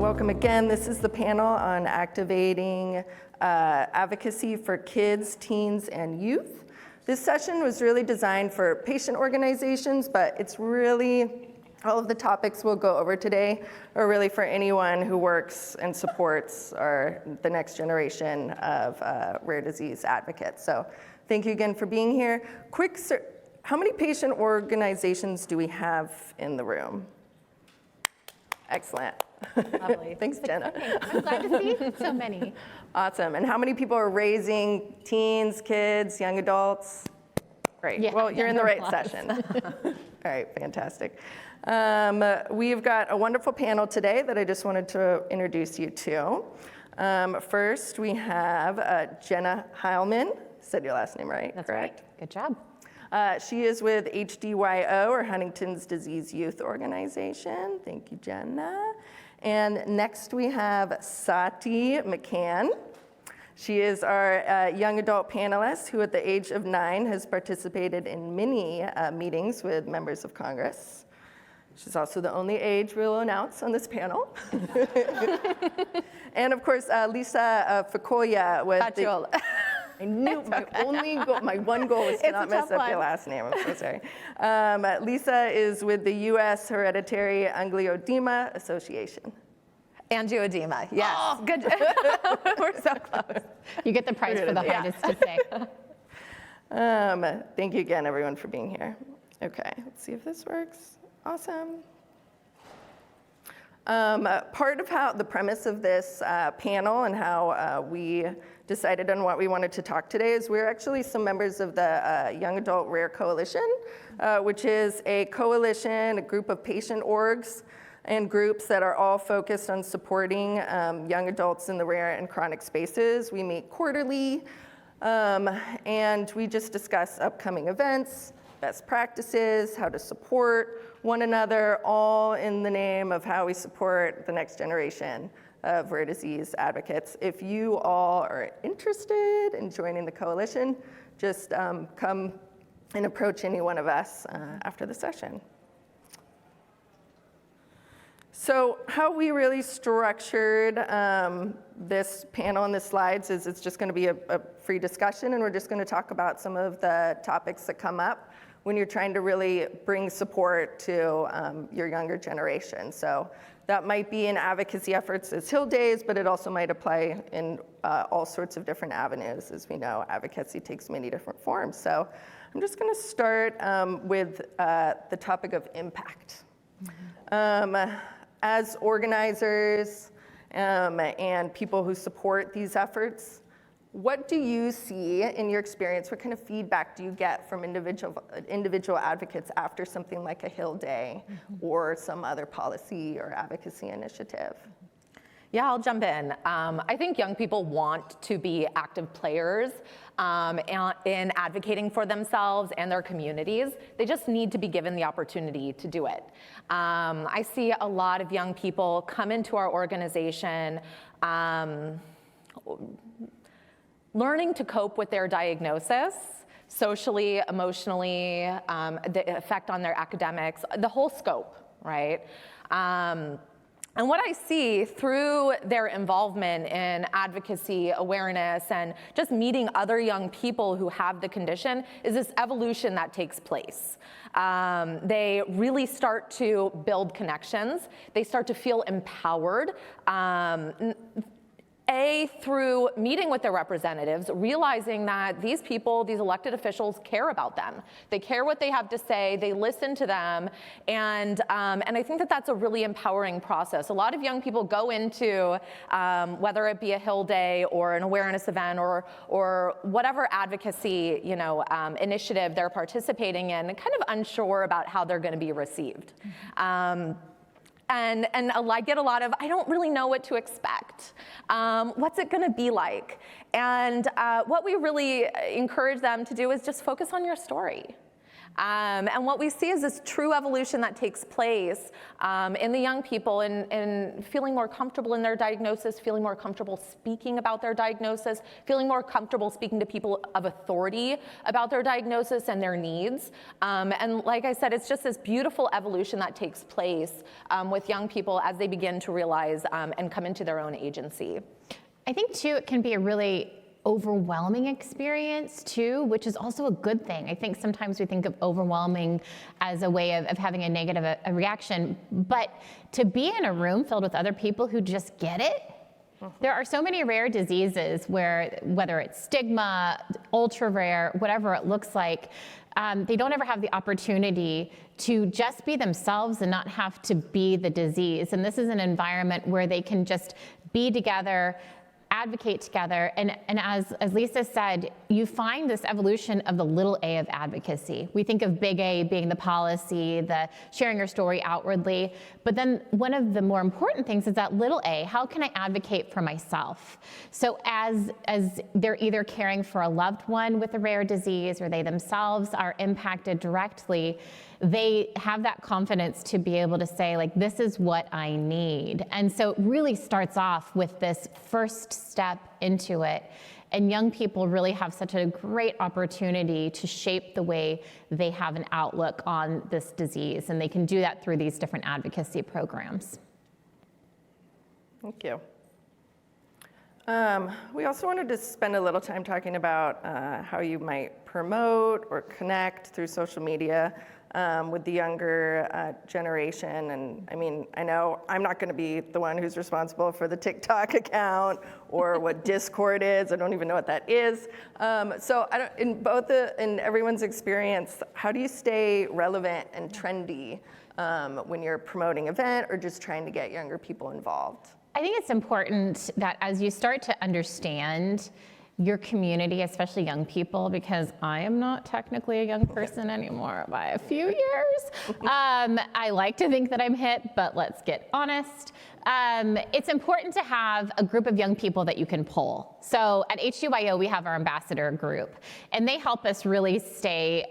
welcome again. This is the panel on activating advocacy for kids, teens, and youth. This session was really designed for patient organizations, but it's really, all of the topics we'll go over today are really for anyone who works and supports the next generation of rare disease advocates. So thank you again for being here. How many patient organizations do we have in the room? Excellent. Lovely. Thanks, Jenna. I'm glad to see so many. Awesome. And how many people are raising teens, kids, young adults? Great. Yeah, well, you're in the right plus. session. All right, fantastic. We've got a wonderful panel today that I just wanted to introduce you to. First, we have Jenna Heilman. Said your last name right? That's correct? right. Good job. She is with HDYO, or Huntington's Disease Youth Organization. Thank you, Jenna. And next we have Sati McCann. She is our young adult panelist who at the age of 9 has participated in many meetings with members of Congress. She's also the only age we'll announce on this panel. And of course, Lisa Facciolla with Facciolla. I knew my one goal was to not mess up your last name. I'm so sorry. Lisa is with the U.S. Hereditary Angioedema Association. Angioedema, yes. Oh. Good. We're so close. You get the prize for the hardest to say. Thank you again, everyone, for being here. Okay, let's see if this works. Awesome. Part of the premise of this panel and how we decided on what we wanted to talk today is we're actually some members of the Young Adult Rare Coalition, which is a coalition, a group of patient orgs and groups that are all focused on supporting young adults in the rare and chronic spaces. We meet quarterly, and we just discuss upcoming events, best practices, how to support one another, all in the name of how we support the next generation of rare disease advocates. If you all are interested in joining the coalition, just come and approach any one of us after the session. So how we really structured this panel and the slides is it's just going to be a free discussion, and we're just going to talk about some of the topics that come up when you're trying to really bring support to your younger generation. So that might be in advocacy efforts as Hill Days, but it also might apply in all sorts of different avenues. As we know, advocacy takes many different forms. So I'm just going to start with the topic of impact. Mm-hmm. As organizers and people who support these efforts, what do you see in your experience? What kind of feedback do you get from individual advocates after something like a Hill Day or some other policy or advocacy initiative? Yeah, I'll jump in. I think young people want to be active players in advocating for themselves and their communities. They just need to be given the opportunity to do it. I see a lot of young people come into our organization learning to cope with their diagnosis, socially, emotionally, the effect on their academics, the whole scope, right? And what I see through their involvement in advocacy, awareness, and just meeting other young people who have the condition is this evolution that takes place. They really start to build connections. They start to feel empowered. Through meeting with their representatives, realizing that these people, these elected officials, care about them. They care what they have to say, they listen to them, and I think that that's a really empowering process. A lot of young people go into, whether it be a Hill Day or an awareness event or whatever advocacy initiative they're participating in, kind of unsure about how they're going to be received. And I get a lot of, I don't really know what to expect. What's it gonna be like? And what we really encourage them to do is just focus on your story. And what we see is this true evolution that takes place in the young people in feeling more comfortable in their diagnosis, feeling more comfortable speaking about their diagnosis, feeling more comfortable speaking to people of authority about their diagnosis and their needs. And like I said, it's just this beautiful evolution that takes place with young people as they begin to realize and come into their own agency. I think too, it can be a really overwhelming experience too, which is also a good thing. I think sometimes we think of overwhelming as a way of having a negative a reaction, but to be in a room filled with other people who just get it. There are so many rare diseases where, whether it's stigma, ultra rare, whatever it looks like, they don't ever have the opportunity to just be themselves and not have to be the disease. And this is an environment where they can just be together, advocate together, and as Lisa said, you find this evolution of the little a of advocacy. We think of big A being the policy, the sharing your story outwardly, but then one of the more important things is that little a, how can I advocate for myself? So as they're either caring for a loved one with a rare disease or they themselves are impacted directly, they have that confidence to be able to say, like, this is what I need. And so it really starts off with this first step into it. And young people really have such a great opportunity to shape the way they have an outlook on this disease. And they can do that through these different advocacy programs. Thank you. We also wanted to spend a little time talking about how you might promote or connect through social media with the younger generation. And I mean, I know I'm not going to be the one who's responsible for the TikTok account or what Discord is. I don't even know what that is. So I don't, in everyone's experience, how do you stay relevant and trendy when you're promoting an event or just trying to get younger people involved? I think it's important that as you start to understand your community, especially young people, because I am not technically a young person anymore by a few years. I like to think that I'm hip, but let's get honest. It's important to have a group of young people that you can pull. So at HDYO, we have our ambassador group, and they help us really stay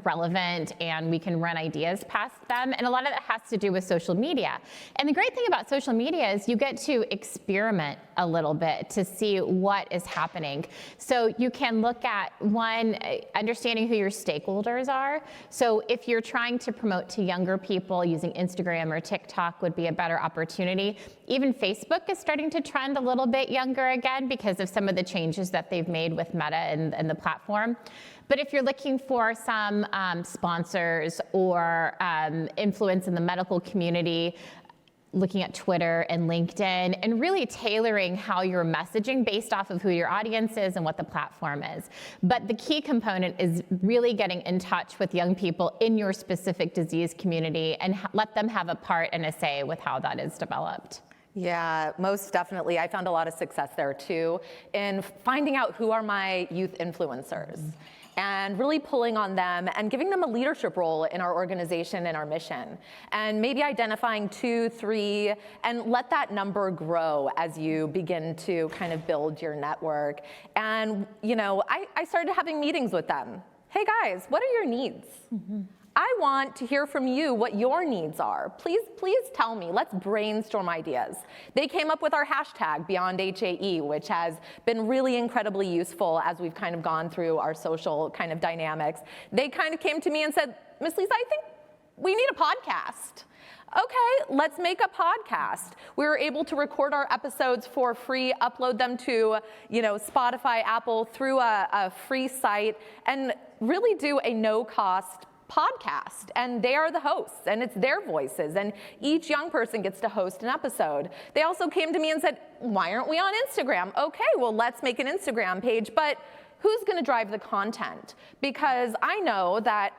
relevant, and we can run ideas past them. And a lot of that has to do with social media. And the great thing about social media is you get to experiment a little bit to see what is happening. So you can look at, one, understanding who your stakeholders are. So if you're trying to promote to younger people, using Instagram or TikTok would be a better opportunity. Even Facebook is starting to trend a little bit younger again because of some of the changes that they've made with Meta and the platform. But if you're looking for some sponsors or influence in the medical community, looking at Twitter and LinkedIn and really tailoring how you're messaging based off of who your audience is and what the platform is. But the key component is really getting in touch with young people in your specific disease community and let them have a part and a say with how that is developed. Yeah, most definitely. I found a lot of success there too in finding out who are my youth influencers. And really pulling on them and giving them a leadership role in our organization and our mission. And maybe identifying 2, 3, and let that number grow as you begin to kind of build your network. And you know, I started having meetings with them. Hey guys, what are your needs? I want to hear from you what your needs are. Please tell me. Let's brainstorm ideas. They came up with our hashtag Beyond HAE, which has been really incredibly useful as we've kind of gone through our social kind of dynamics. They kind of came to me and said, Miss Lisa, I think we need a podcast. Okay, let's make a podcast. We were able to record our episodes for free, upload them to, Spotify, Apple, through a free site, and really do a no-cost podcast, and they are the hosts, and it's their voices, and each young person gets to host an episode. They also came to me and said, why aren't we on Instagram? Okay, well, let's make an Instagram page, but who's gonna drive the content? Because I know that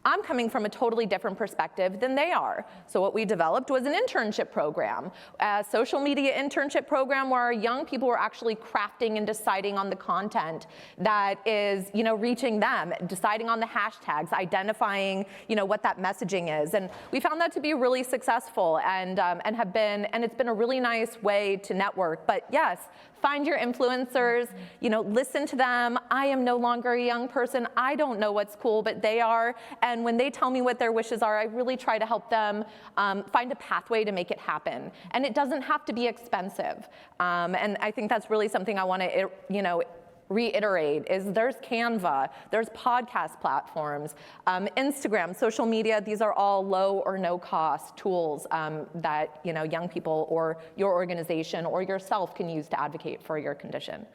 I'm coming from a totally different perspective than they are. So what we developed was an internship program, a social media internship program where our young people were actually crafting and deciding on the content that is, reaching them, deciding on the hashtags, identifying, what that messaging is. And we found that to be really successful and it's been a really nice way to network. But yes, find your influencers, listen to them. I am no longer a young person. I don't know what's cool, but they are. And when they tell me what their wishes are, I really try to help them find a pathway to make it happen. And it doesn't have to be expensive. And I think that's really something I want to, reiterate is there's Canva, there's podcast platforms, Instagram, social media. These are all low or no cost tools that young people or your organization or yourself can use to advocate for your condition.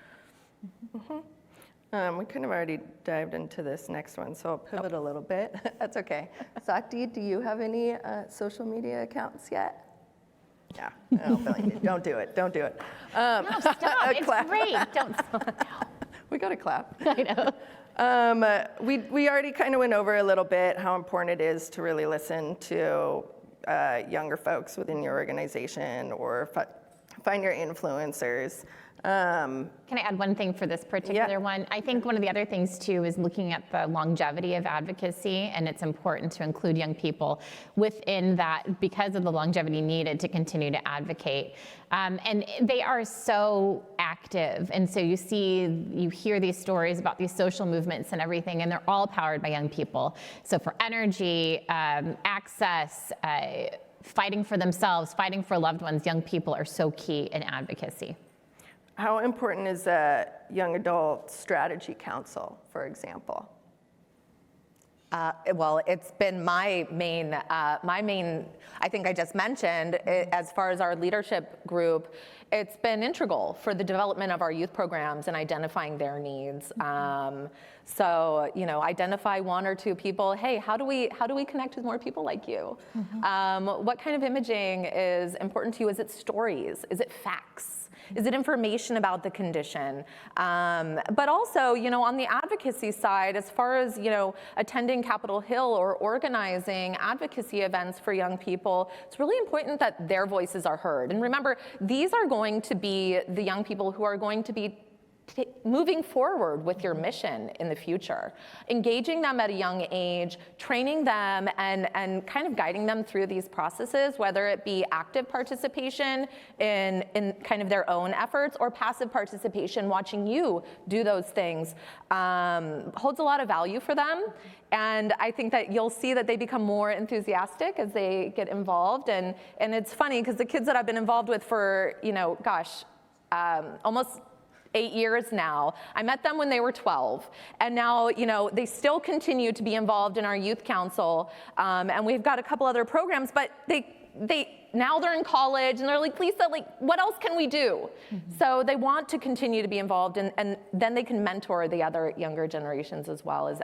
We kind of already dived into this next one, so I'll pivot a little bit. That's okay. Sati, do you have any social media accounts yet? Yeah, don't do it. Don't do it. No, stop. It's clap. great. Don't stop. We got to clap. I know. We already kind of went over a little bit how important it is to really listen to younger folks within your organization or find your influencers. Can I add one thing for this particular one? I think one of the other things too is looking at the longevity of advocacy, and it's important to include young people within that because of the longevity needed to continue to advocate. And they are so active, and so you hear these stories about these social movements and everything, and they're all powered by young people. So for energy, access, fighting for themselves, fighting for loved ones, young people are so key in advocacy. How important is a young adult strategy council, for example? Well, it's been my main, I think I just mentioned, as far as our leadership group, it's been integral for the development of our youth programs and identifying their needs. So, identify one or two people. Hey, how do we connect with more people like you? What kind of imaging is important to you? Is it stories? Is it facts? Is it information about the condition? But also, on the advocacy side, as far as, attending Capitol Hill or organizing advocacy events for young people, it's really important that their voices are heard. And remember, these are going to be the young people who are going to be moving forward with your mission in the future, engaging them at a young age, training them and kind of guiding them through these processes, whether it be active participation in kind of their own efforts or passive participation, watching you do those things, holds a lot of value for them. And I think that you'll see that they become more enthusiastic as they get involved. And it's funny because the kids that I've been involved with for, almost 8 years now. I met them when they were 12, and now they still continue to be involved in our youth council, and we've got a couple other programs. But now they're in college, and they're like, Lisa, what else can we do? So they want to continue to be involved, and then they can mentor the other younger generations as well as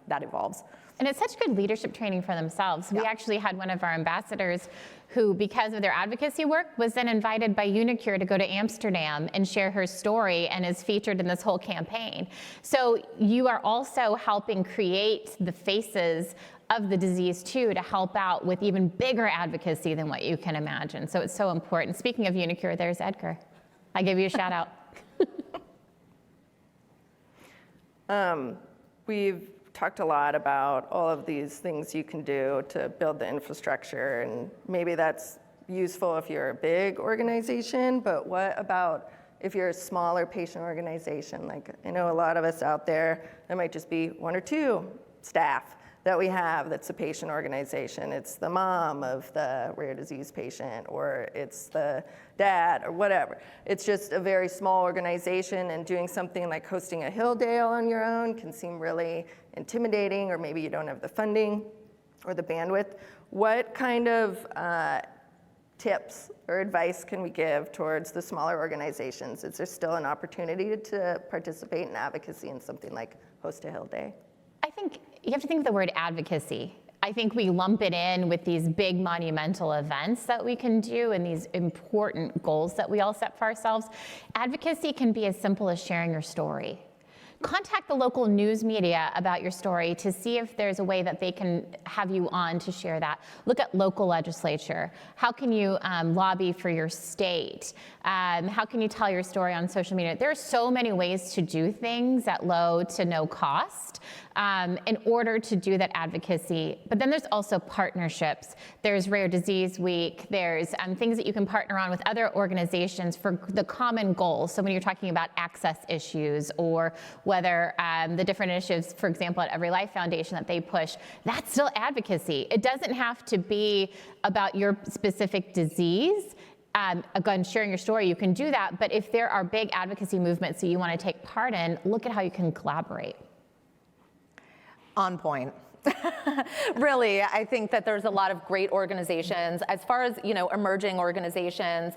that evolves. And it's such good leadership training for themselves. We actually had one of our ambassadors who, because of their advocacy work, was then invited by Unicure to go to Amsterdam and share her story and is featured in this whole campaign. So you are also helping create the faces of the disease too, to help out with even bigger advocacy than what you can imagine. So it's so important. Speaking of Unicure, there's Edgar. I give you a shout out. We've talked a lot about all of these things you can do to build the infrastructure, and maybe that's useful if you're a big organization, but what about if you're a smaller patient organization? I know a lot of us out there might just be one or two staff that we have that's a patient organization. It's the mom of the rare disease patient, or it's the dad, or whatever. It's just a very small organization, and doing something like hosting a Hill Day on your own can seem really intimidating, or maybe you don't have the funding or the bandwidth. What kind of tips or advice can we give towards the smaller organizations? Is there still an opportunity to participate in advocacy in something like Host a Hill Day? I think you have to think of the word advocacy. I think we lump it in with these big monumental events that we can do and these important goals that we all set for ourselves. Advocacy can be as simple as sharing your story. Contact the local news media about your story to see if there's a way that they can have you on to share that. Look at local legislature. How can you lobby for your state? How can you tell your story on social media? There are so many ways to do things at low to no cost in order to do that advocacy. But then there's also partnerships. There's Rare Disease Week. There's things that you can partner on with other organizations for the common goals. So when you're talking about access issues or whether the different initiatives, for example, at EveryLife Foundation that they push, that's still advocacy. It doesn't have to be about your specific disease. Again, sharing your story, you can do that, but if there are big advocacy movements that you want to take part in, look at how you can collaborate. On point. Really, I think that there's a lot of great organizations. As far as, emerging organizations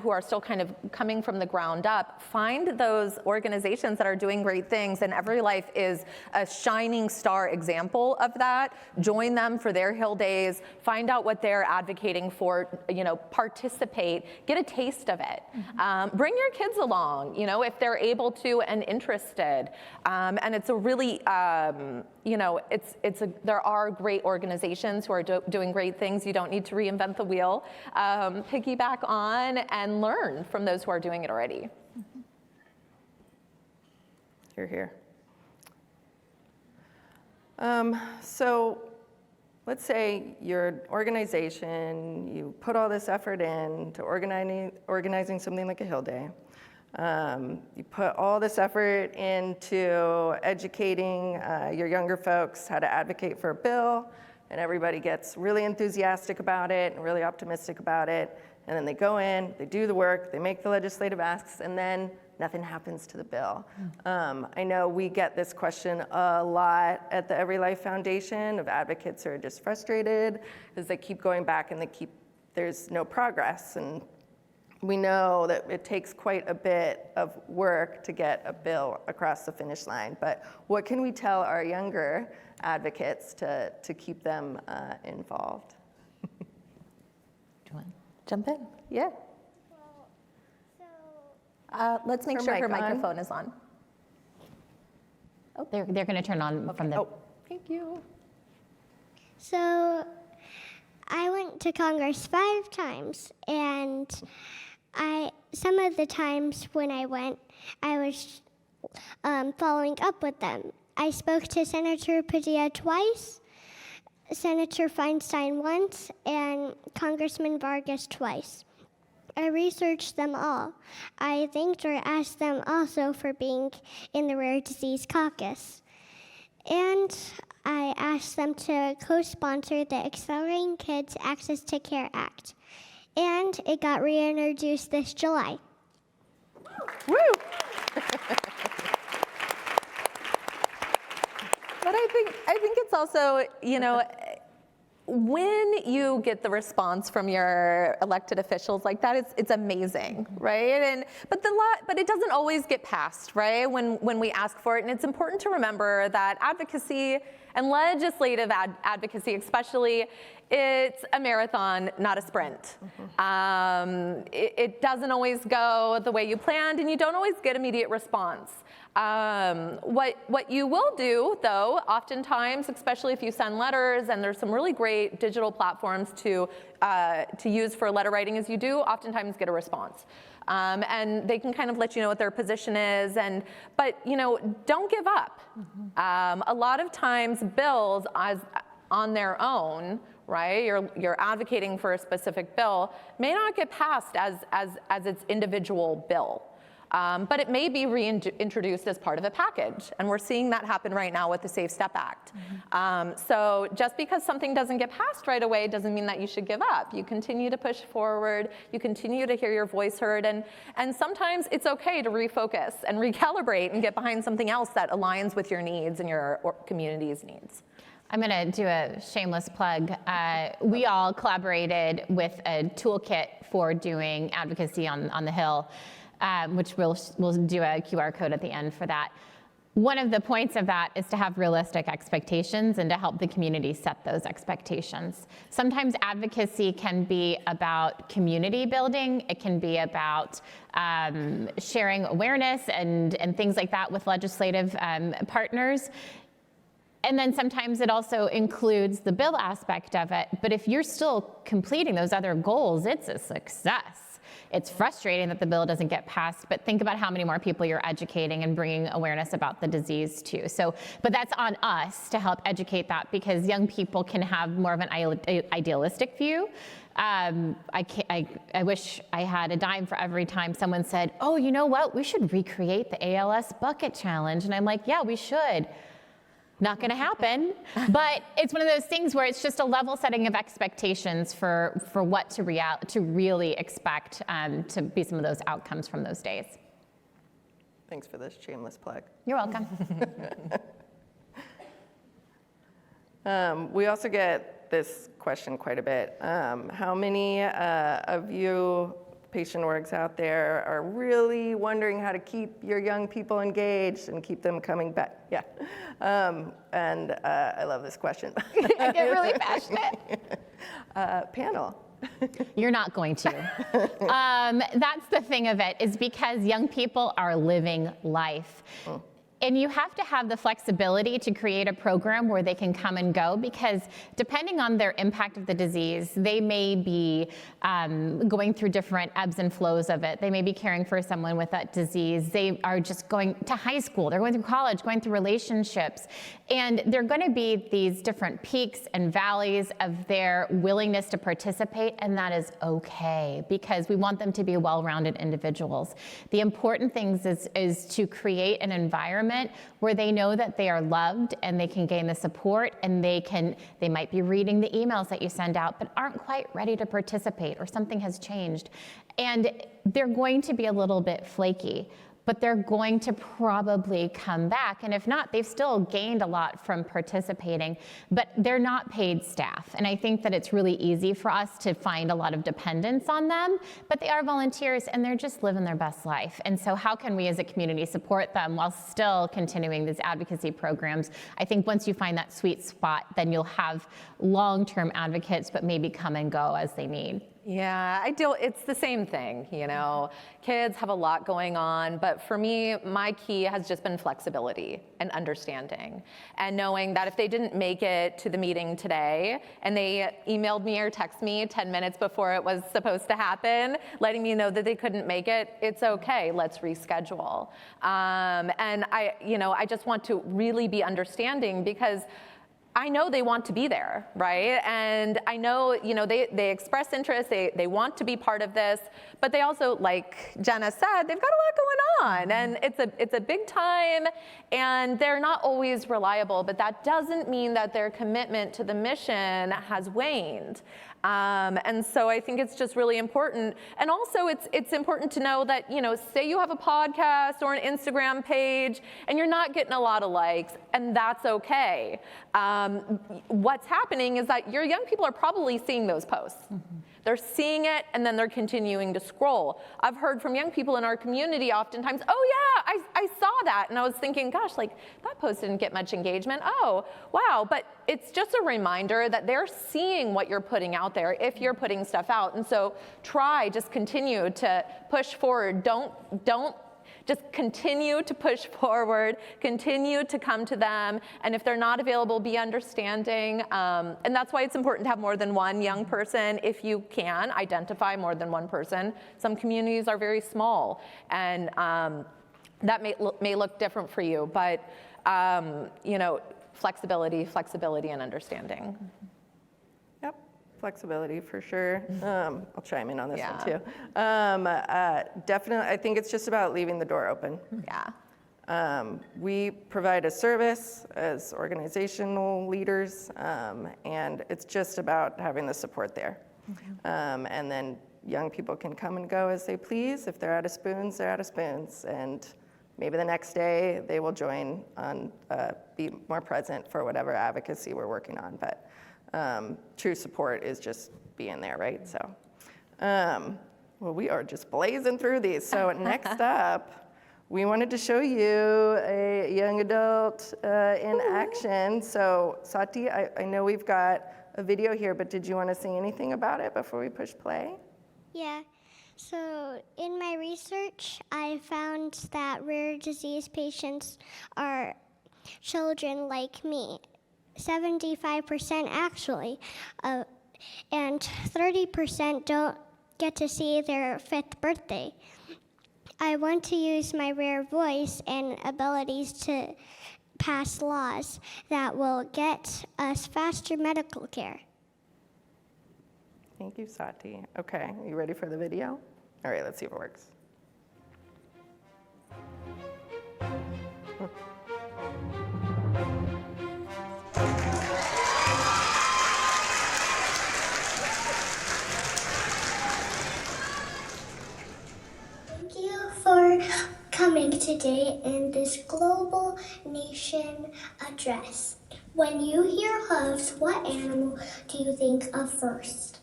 who are still kind of coming from the ground up, find those organizations that are doing great things, and EveryLife is a shining star example of that. Join them for their Hill Days, find out what they're advocating for, participate, get a taste of it. Bring your kids along, if they're able to and interested. And it's a really, there are great organizations who are doing great things. You don't need to reinvent the wheel. Piggyback on and learn from those who are doing it already. You're here. So let's say you're an organization, you put all this effort in to organizing something like a Hill Day. You put all this effort into educating your younger folks how to advocate for a bill, and everybody gets really enthusiastic about it and really optimistic about it, and then they go in, they do the work, they make the legislative asks, and then nothing happens to the bill. I know we get this question a lot at the EveryLife Foundation of advocates who are just frustrated as they keep going back and there's no progress. And we know that it takes quite a bit of work to get a bill across the finish line, but what can we tell our younger advocates to keep them involved? Do you want to jump in? Yeah. Let's make sure her microphone is on. Oh, they're going to turn on from the. Oh, thank you. So I went to Congress 5 times, and some of the times when I went, I was following up with them. I spoke to Senator Padilla twice, Senator Feinstein once, and Congressman Vargas twice. I researched them all. I thanked or asked them also for being in the Rare Disease Caucus. And I asked them to co-sponsor the Accelerating Kids Access to Care Act. And it got reintroduced this July. Woo! But I think it's also, when you get the response from your elected officials like that, it's amazing, right? But it doesn't always get passed, right? When we ask for it, and it's important to remember that advocacy and legislative advocacy, especially, it's a marathon, not a sprint. It doesn't always go the way you planned, and you don't always get immediate response. What you will do, though, oftentimes, especially if you send letters, and there's some really great digital platforms to use for letter writing, is you do oftentimes get a response. And they can kind of let you know what their position is, but don't give up. A lot of times bills on their own, right? You're advocating for a specific bill, may not get passed as its individual bill. But it may be reintroduced as part of a package, and we're seeing that happen right now with the Safe Step Act. So just because something doesn't get passed right away doesn't mean that you should give up. You continue to push forward, you continue to hear your voice heard, and sometimes it's okay to refocus and recalibrate and get behind something else that aligns with your needs and your community's needs. I'm going to do a shameless plug. We all collaborated with a toolkit for doing advocacy on the Hill. Which we'll do a QR code at the end for that. One of the points of that is to have realistic expectations and to help the community set those expectations. Sometimes advocacy can be about community building. It can be about sharing awareness and things like that with legislative partners. And then sometimes it also includes the bill aspect of it. But if you're still completing those other goals, it's a success. it's frustrating that the bill doesn't get passed, but think about how many more people you're educating and bringing awareness about the disease too. So, but that's on us to help educate that, because young people can have more of an idealistic view. I wish I had a dime for every time someone said, oh, you know what, we should recreate the ALS bucket challenge. And I'm like, yeah, we should. Not gonna happen, but it's one of those things where it's just a level setting of expectations for what to really expect to be some of those outcomes from those days. Thanks for this shameless plug. You're welcome. We also get this question quite a bit. How many of you patient orgs out there are really wondering how to keep your young people engaged and keep them coming back? Yeah. And I love this question. I get really passionate. Panel. You're not going to. That's the thing of it, is because young people are living life. And you have to have the flexibility to create a program where they can come and go, because depending on their impact of the disease, they may be going through different ebbs and flows of it. They may be caring for someone with that disease. They are just going to high school, they're going through college, going through relationships. And there are going to be these different peaks and valleys of their willingness to participate, and that is okay, because we want them to be well-rounded individuals. The important thing is to create an environment where they know that they are loved and they can gain the support, and they might be reading the emails that you send out but aren't quite ready to participate, or something has changed. And they're going to be a little bit flaky, but they're going to probably come back. And if not, they've still gained a lot from participating, but they're not paid staff. And I think that it's really easy for us to find a lot of dependence on them, but they are volunteers and they're just living their best life. And so how can we as a community support them while still continuing these advocacy programs? I think once you find that sweet spot, then you'll have long-term advocates, but maybe come and go as they need. Yeah, it's the same thing, you know. Kids have a lot going on, but for me, my key has just been flexibility and understanding, and knowing that if they didn't make it to the meeting today and they emailed me or texted me 10 minutes before it was supposed to happen, letting me know that they couldn't make it, it's okay, let's reschedule. And I just want to really be understanding, because I know they want to be there, right? And I know, they express interest, they want to be part of this, but they also, like Jenna said, they've got a lot going on, and it's a big time, and they're not always reliable, but that doesn't mean that their commitment to the mission has waned. And so I think it's just really important. And also it's important to know that, say you have a podcast or an Instagram page and you're not getting a lot of likes, and that's okay. What's happening is that your young people are probably seeing those posts. Mm-hmm. They're seeing it, and then they're continuing to scroll. I've heard from young people in our community oftentimes, oh yeah, I saw that. And I was thinking, gosh, that post didn't get much engagement. Oh, wow. But it's just a reminder that they're seeing what you're putting out there if you're putting stuff out. And so just continue to push forward. Just continue to push forward, continue to come to them, and if they're not available, be understanding. And that's why it's important to have more than one young person. If you can, identify more than one person. Some communities are very small, and that may look different for you, but flexibility and understanding. Yep, flexibility for sure. I'll chime in on this one too. Definitely, I think it's just about leaving the door open. Yeah. We provide a service as organizational leaders, and it's just about having the support there. Okay. And then young people can come and go as they please. If they're out of spoons, they're out of spoons. And maybe the next day they will join on, be more present for whatever advocacy we're working on. But true support is just being there, right? So, well, we are just blazing through these. So next up, we wanted to show you a young adult in action. So Sati, I know we've got a video here, but did you want to say anything about it before we push play? Yeah. So in my research, I found that rare disease patients are children like me, 75% actually, and 30% get to see their 5th birthday. I want to use my rare voice and abilities to pass laws that will get us faster medical care. Thank you, Sati. Okay, are you ready for the video? All right, let's see if it works. Thank you for coming today in this global nation address. When you hear hooves, what animal do you think of first?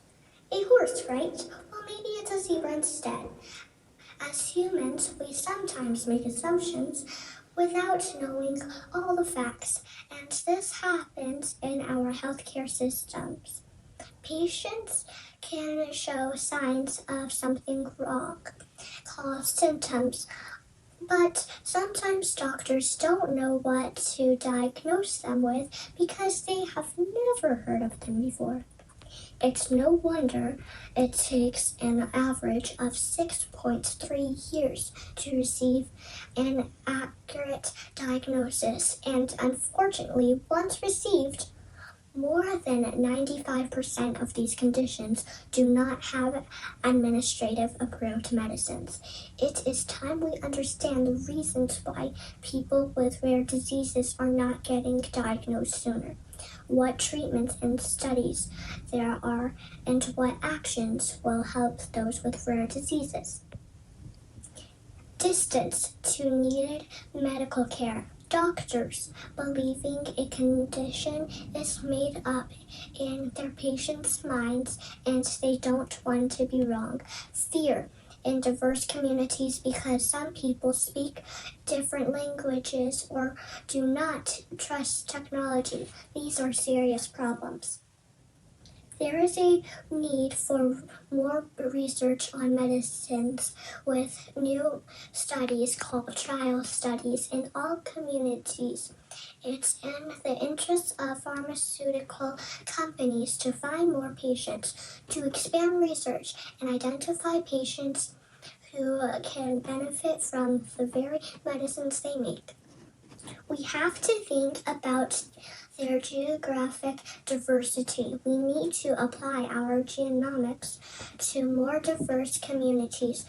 A horse, right? Well, maybe it's a zebra instead. As humans, we sometimes make assumptions without knowing all the facts, and this happens in our healthcare systems. Patients can show signs of something wrong, called symptoms, but sometimes doctors don't know what to diagnose them with because they have never heard of them before. It's no wonder it takes an average of 6.3 years to receive an accurate diagnosis, and unfortunately, once received, more than 95% of these conditions do not have administrative approved medicines. It is time we understand the reasons why people with rare diseases are not getting diagnosed sooner, what treatments and studies there are, and what actions will help those with rare diseases. Distance to needed medical care. Doctors believing a condition is made up in their patients' minds and they don't want to be wrong. Fear in diverse communities because some people speak different languages or do not trust technology. These are serious problems. There is a need for more research on medicines with new studies called trial studies in all communities. It's in the interest of pharmaceutical companies to find more patients, to expand research and identify patients who can benefit from the very medicines they make. We have to think about their geographic diversity. We need to apply our genomics to more diverse communities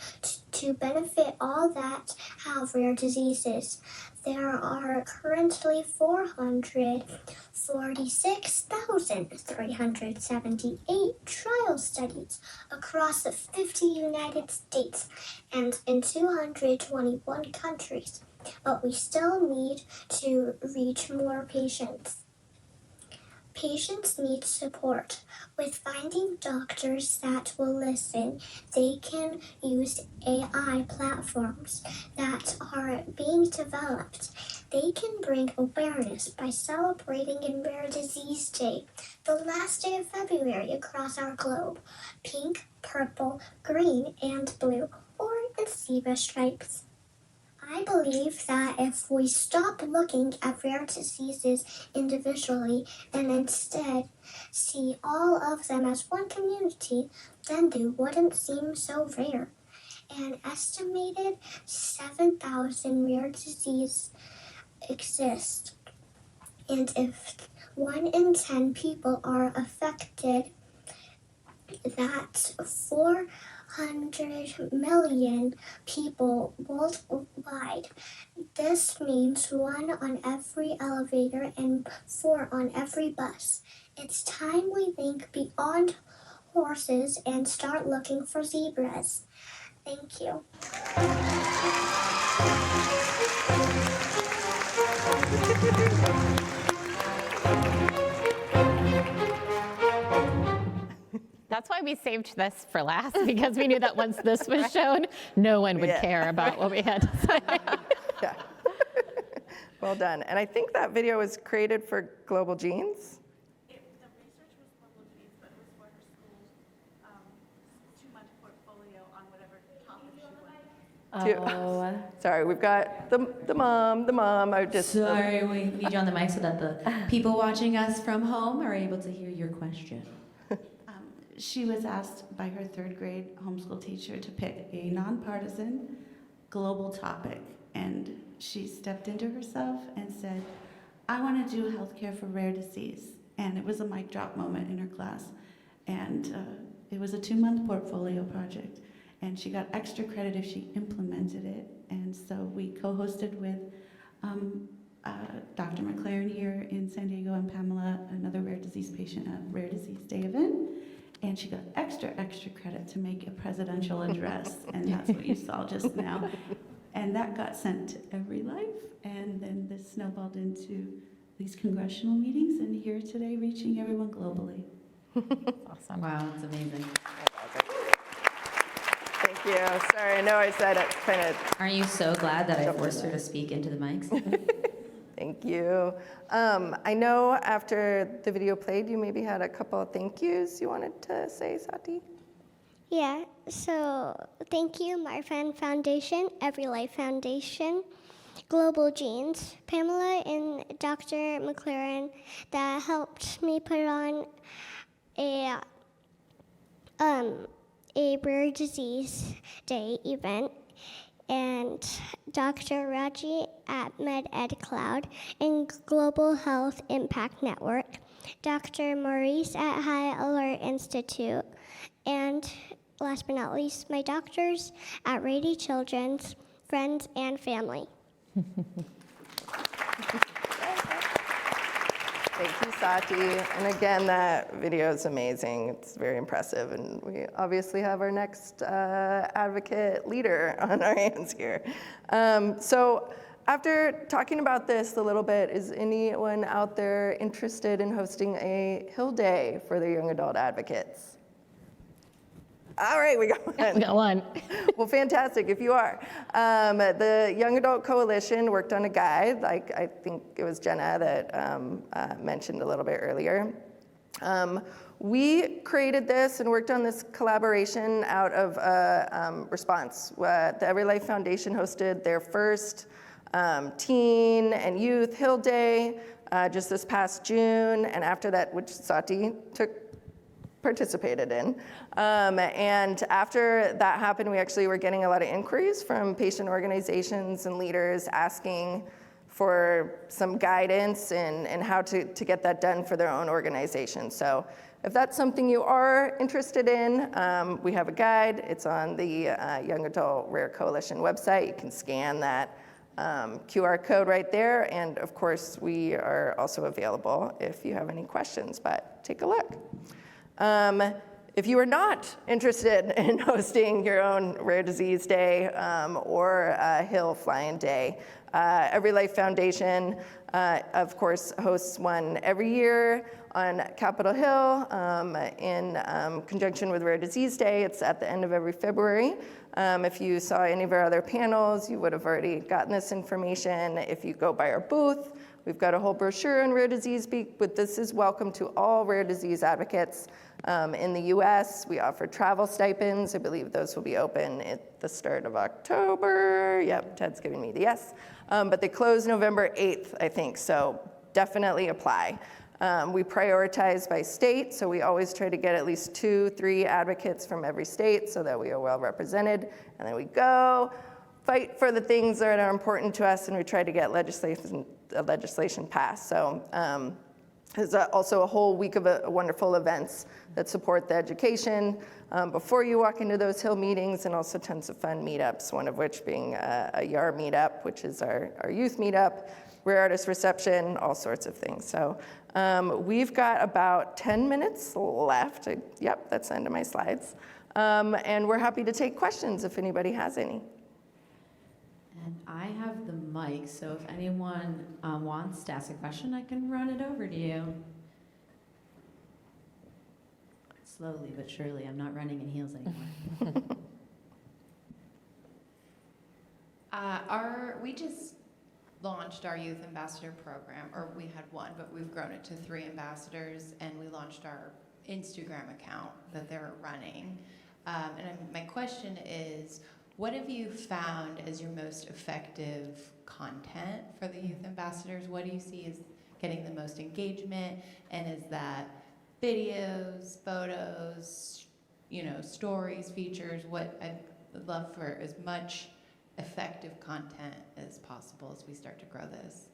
to benefit all that have rare diseases. There are currently 446,378 trial studies across the 50 United States and in 221 countries, but we still need to reach more patients. Patients need support with finding doctors that will listen. They can use AI platforms that are being developed. They can bring awareness by celebrating in Rare Disease Day, the last day of February across our globe. Pink, purple, green, and blue, or in zebra stripes. I believe that if we stop looking at rare diseases individually and instead see all of them as one community, then they wouldn't seem so rare. An estimated 7,000 rare diseases exist, and if 1 in 10 people are affected, that's 400 million people worldwide. This means 1 on every elevator and 4 on every bus. It's time we think beyond horses and start looking for zebras. Thank you. That's why we saved this for last, because we knew that once this was shown, no one would care about what we had to say. Yeah. Well done. And I think that video was created for Global Genes. The research was Global Genes, but it was for her school's 2-month portfolio on whatever topic she wanted. Sorry, we've got the mom. I just Sorry, we need you on the mic so that the people watching us from home are able to hear your question. she was asked by her third grade homeschool teacher to pick a nonpartisan global topic. And she stepped into herself and said, I want to do healthcare for rare disease. And it was a mic drop moment in her class. And it was a 2-month portfolio project. And she got extra credit if she implemented it. And so we co-hosted with Dr. McLaren here in San Diego and Pamela, another rare disease patient at Rare Disease Day event. And she got extra credit to make a presidential address. And that's what you saw just now. And that got sent to EveryLife. And then this snowballed into these congressional meetings and here today reaching everyone globally. Awesome. Wow, that's amazing. Thank you. Sorry, I know I said it kind of. Aren't you so glad that I forced her to speak into the mics? Thank you. I know after the video played, you maybe had a couple of thank yous you wanted to say, Sati? Yeah, so thank you, Marfan Foundation, EveryLife Foundation, Global Genes, Pamela and Dr. McLaren that helped me put on a Rare Disease Day event, and Dr. Raji at MedEd Cloud and Global Health Impact Network, Dr. Maurice at High Alert Institute, and last but not least, my doctors at Rady Children's, friends, and family. Thank you, Sati. And again, that video is amazing. It's very impressive. And we obviously have our next advocate leader on our hands here. So after talking about this a little bit, is anyone out there interested in hosting a Hill Day for the young adult advocates? All right, we got one. We got one. Well, fantastic if you are. The Young Adult Coalition worked on a guide, like I think it was Jenna that mentioned a little bit earlier. We created this and worked on this collaboration out of a response. The EveryLife Foundation hosted their first teen and youth Hill Day just this past June, and after that, which Sati participated in. And after that happened, we actually were getting a lot of inquiries from patient organizations and leaders asking for some guidance and how to get that done for their own organization. So if that's something you are interested in, we have a guide. It's on the Young Adult Rare Coalition website. You can scan that QR code right there. And of course, we are also available if you have any questions, but take a look. If you are not interested in hosting your own Rare Disease Day or Hill Flying Day, EveryLife Foundation, of course, hosts one every year on Capitol Hill in conjunction with Rare Disease Day. It's at the end of every February. If you saw any of our other panels, you would have already gotten this information. If you go by our booth, we've got a whole brochure on rare disease, but this is welcome to all rare disease advocates in the US. We offer travel stipends. I believe those will be open at the start of October. Yep, Ted's giving me the yes. But they close November 8th, I think, so definitely apply. We prioritize by state, so we always try to get at least 2-3 advocates from every state so that we are well represented. And then we go fight for the things that are important to us, and we try to get legislation passed. So there's also a whole week of wonderful events that support the education before you walk into those Hill meetings, and also tons of fun meetups, one of which being a YAR meetup, which is our youth meetup, rare artist reception, all sorts of things. So we've got about 10 minutes left. Yep, that's the end of my slides. And we're happy to take questions if anybody has any. And I have the mic, so if anyone wants to ask a question, I can run it over to you. Slowly but surely, I'm not running in heels anymore. We just launched our youth ambassador program, or we had one, but we've grown it to 3 ambassadors, and we launched our Instagram account that they're running. My question is, what have you found as your most effective content for the youth ambassadors? What do you see as getting the most engagement? And is that videos, photos, stories, features. What I'd love for as much effective content as possible as we start to grow this.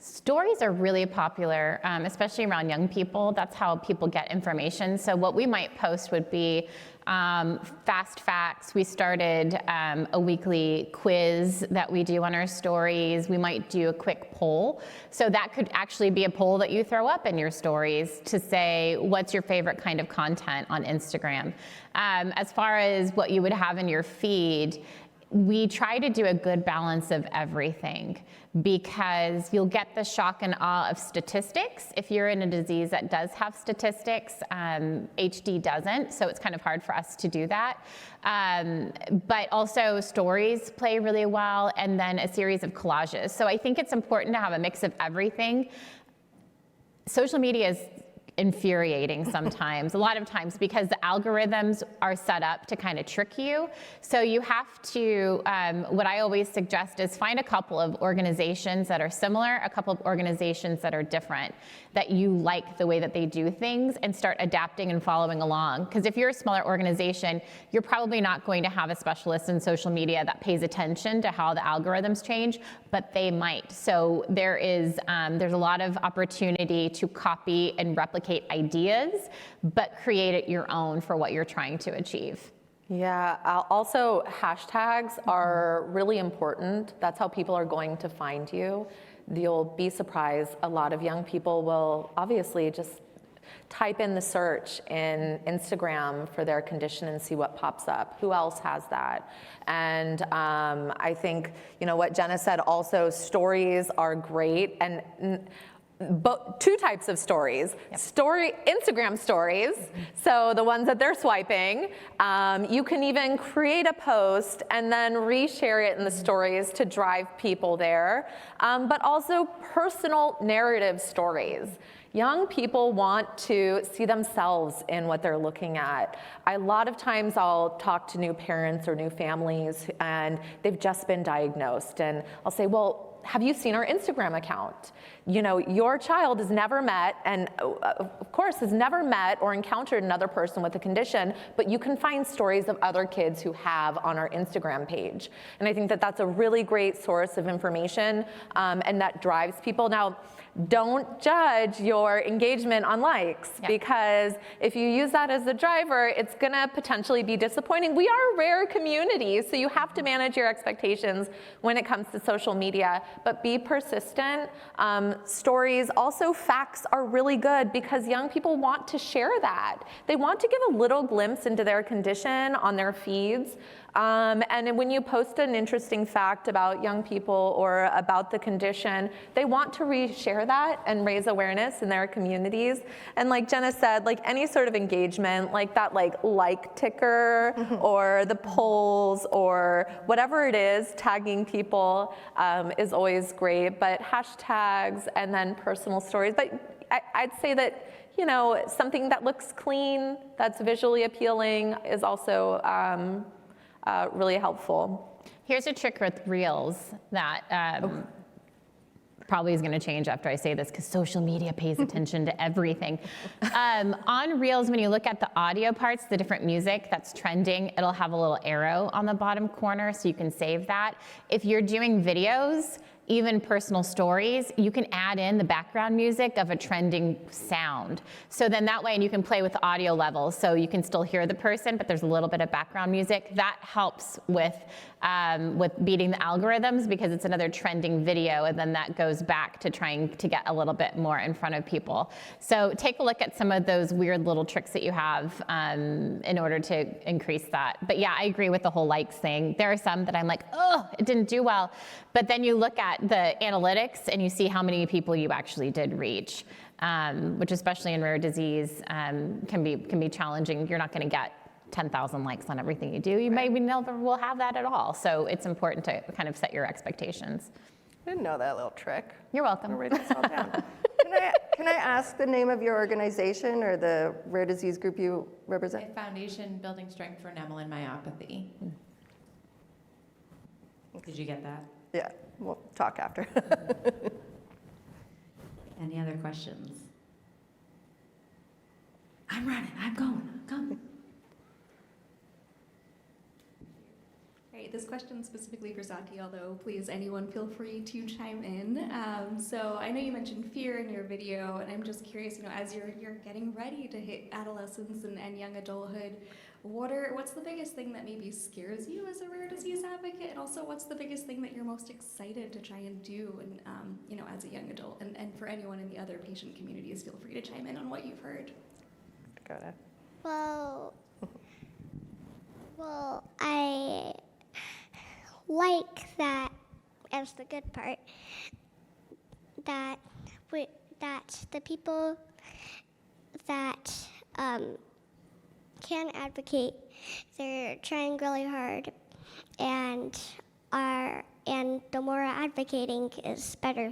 Stories are really popular, especially around young people. That's how people get information. So what we might post would be fast facts. We started a weekly quiz that we do on our stories. We might do a quick poll. So that could actually be a poll that you throw up in your stories to say, what's your favorite kind of content on Instagram? As far as what you would have in your feed, we try to do a good balance of everything, because you'll get the shock and awe of statistics. If you're in a disease that does have statistics, HD doesn't, so it's kind of hard for us to do that. But also stories play really well, and then a series of collages. So I think it's important to have a mix of everything. Social media is infuriating sometimes, a lot of times, because the algorithms are set up to kind of trick you. So you have to, what I always suggest is find a couple of organizations that are similar, a couple of organizations that are different, that you like the way that they do things, and start adapting and following along. Because if you're a smaller organization, you're probably not going to have a specialist in social media that pays attention to how the algorithms change, but they might. So there's a lot of opportunity to copy and replicate ideas, but create it your own for what you're trying to achieve. Yeah, also hashtags are really important. That's how people are going to find you. You'll be surprised. A lot of young people will obviously just type in the search in Instagram for their condition and see what pops up. Who else has that? And I think, what Jenna said also, stories are great. And but two types of stories. Yep. Instagram stories, so the ones that they're swiping. You can even create a post and then reshare it in the stories to drive people there. But also personal narrative stories. Young people want to see themselves in what they're looking at. A lot of times I'll talk to new parents or new families, and they've just been diagnosed, and I'll say, well, have you seen our Instagram account? Your child has never met, and of course has never met or encountered another person with a condition, but you can find stories of other kids who have on our Instagram page. And I think that that's a really great source of information, and that drives people. Now, don't judge your engagement on likes, because if you use that as a driver, it's gonna potentially be disappointing. We are a rare community, so you have to manage your expectations when it comes to social media, but be persistent. Stories, also facts are really good, because young people want to share that. They want to give a little glimpse into their condition on their feeds. And when you post an interesting fact about young people or about the condition, they want to reshare that and raise awareness in their communities. And like Jenna said, like any sort of engagement, like that like ticker or the polls or whatever it is, tagging people is always great. But hashtags and then personal stories. But I'd say that, something that looks clean, that's visually appealing is also really helpful. Here's a trick with Reels that probably is going to change after I say this, because social media pays attention to everything. On Reels, when you look at the audio parts, the different music that's trending, it'll have a little arrow on the bottom corner, so you can save that. If you're doing videos, even personal stories, you can add in the background music of a trending sound. So then that way, and you can play with the audio levels, so you can still hear the person, but there's a little bit of background music. That helps with beating the algorithms, because it's another trending video, and then that goes back to trying to get a little bit more in front of people. So take a look at some of those weird little tricks that you have in order to increase that. But yeah, I agree with the whole likes thing. There are some that I'm like, oh, it didn't do well. But then you look at the analytics and you see how many people you actually did reach, which especially in rare disease can be challenging. You're not going to get 10,000 likes on everything you do. You maybe never will have that at all. So it's important to kind of set your expectations. I didn't know that little trick. You're welcome. I'll write this all down. Can I ask the name of your organization or the rare disease group you represent? Foundation Building Strength for Nemaline Myopathy. Did you get that? Yeah, we'll talk after. Any other questions? I'm running, I'm going, come. Right, this question is specifically for Sati, although please anyone feel free to chime in. So I know you mentioned fear in your video, and I'm just curious, as you're getting ready to hit adolescence and young adulthood, what's the biggest thing that maybe scares you as a rare disease advocate, and also what's the biggest thing that you're most excited to try and do, and as a young adult, and for anyone in the other patient communities, feel free to chime in on what you've heard. Got it. Well, I like that as the good part, that the people that can advocate, they're trying really hard, and the more advocating is better.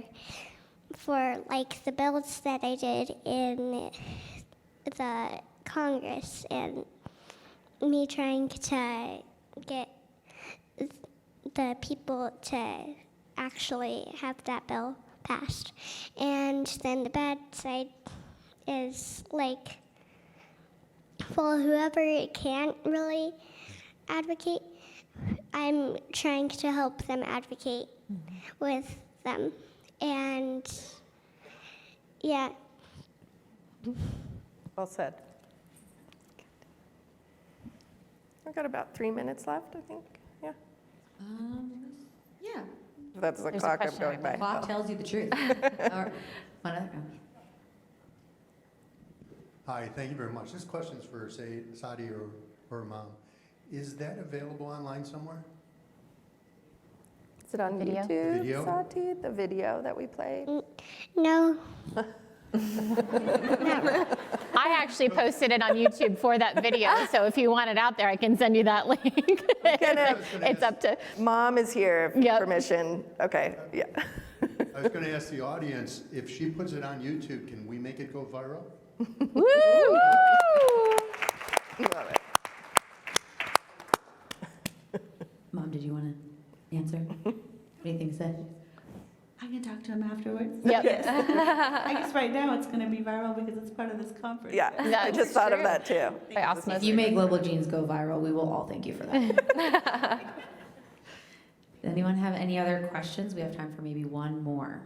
For like the bills that I did in the Congress, and me trying to get the people to actually have that bill passed. And then the bad side is like, well, whoever can't really advocate, I'm trying to help them advocate with them. And yeah. Well said. I've got about 3 minutes left, I think. Yeah. Yeah. That's the There's a clock I'm question going by. right Clock tells you the truth. Or, one other. Hi, thank you very much. This question's for, say, Sati or Mom. Is that available online somewhere? Is it on Video? YouTube, Video? Sati? The video that we played? No. I actually posted it on YouTube for that video, so if you want it out there, I can send you that link. It's up to. Mom is here, Yep. permission. Okay, yeah. I was going to ask the audience, if she puts it on YouTube, can we make it go viral? Woo! Love it. Mom, did you want to answer? What do you think, Sid? I can talk to him afterwards. Yep. I guess right now it's going to be viral because it's part of this conference. Yeah, I just thought of that too. By osmosis. If you make Global Genes go viral, we will all thank you for that. Does anyone have any other questions? We have time for maybe one more.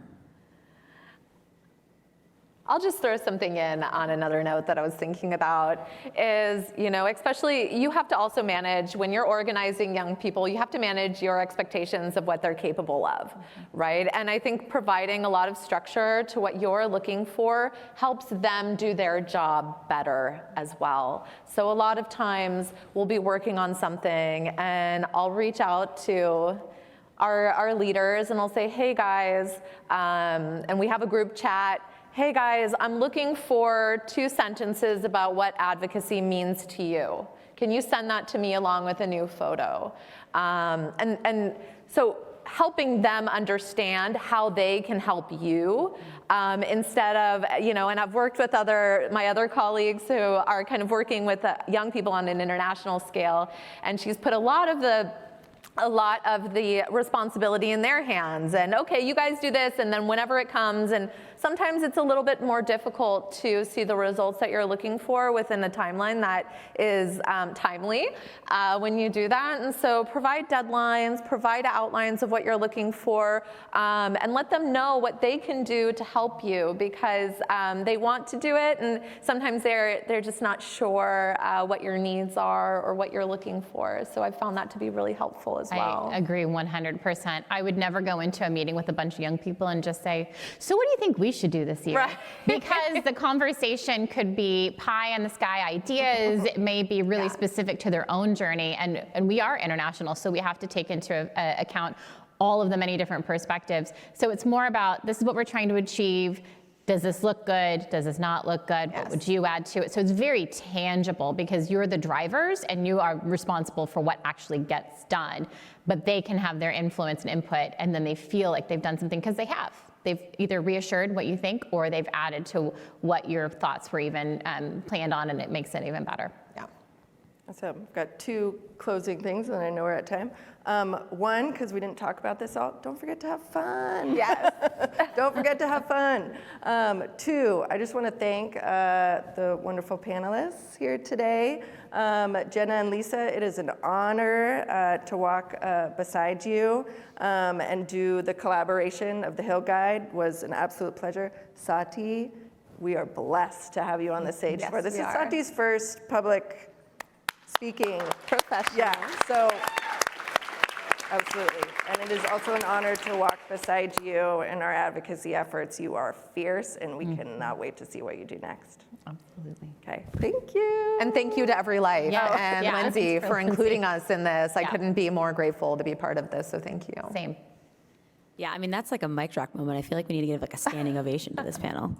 I'll just throw something in on another note that I was thinking about is, especially you have to also manage, when you're organizing young people, you have to manage your expectations of what they're capable of, right? And I think providing a lot of structure to what you're looking for helps them do their job better as well. So a lot of times we'll be working on something and I'll reach out to our leaders and I'll say, hey guys, and we have a group chat. Hey guys, I'm looking for 2 sentences about what advocacy means to you. Can you send that to me along with a new photo? And so helping them understand how they can help you instead of, and I've worked with my other colleagues who are kind of working with young people on an international scale, and she's put a lot of the responsibility in their hands, and okay, you guys do this, and then whenever it comes, and sometimes it's a little bit more difficult to see the results that you're looking for within a timeline that is timely when you do that. And so provide deadlines, provide outlines of what you're looking for, and let them know what they can do to help you, because they want to do it, and sometimes they're just not sure what your needs are or what you're looking for. So I found that to be really helpful as well. I agree 100%. I would never go into a meeting with a bunch of young people and just say, so what do you think we should do this year? Right. Because the conversation could be pie in the sky ideas. It may be really specific to their own journey. And we are international, so we have to take into account all of the many different perspectives. So it's more about, this is what we're trying to achieve. Does this look good? Does this not look good? Yes. What would you add to it? So it's very tangible because you're the drivers and you are responsible for what actually gets done. But they can have their influence and input, and then they feel like they've done something because they have. They've either reassured what you think or they've added to what your thoughts were even planned on, and it makes it even better. Yeah. So I've got 2 closing things, and I know we're at time. One, because we didn't talk about this all, don't forget to have fun. Yes. Don't forget to have fun. Two, I just want to thank the wonderful panelists here today. Jenna and Lisa, it is an honor to walk beside you and do the collaboration of the Hill Guide. Was an absolute pleasure. Sati, we are blessed to have you on the stage Yes, for this. we Is are. Sati's first public speaking. Professional. Yeah, so absolutely. And it is also an honor to walk beside you in our advocacy efforts. You are fierce, and we cannot wait to see what you do next. Absolutely. Okay, thank you. And thank you to EveryLife Yes, and yeah, Lindsey thanks for for including us in this. I Yeah. couldn't be more grateful to be part of this, so thank you. Same. Yeah, I mean, that's like a mic drop moment. I feel like we need to give like a standing ovation to this panel.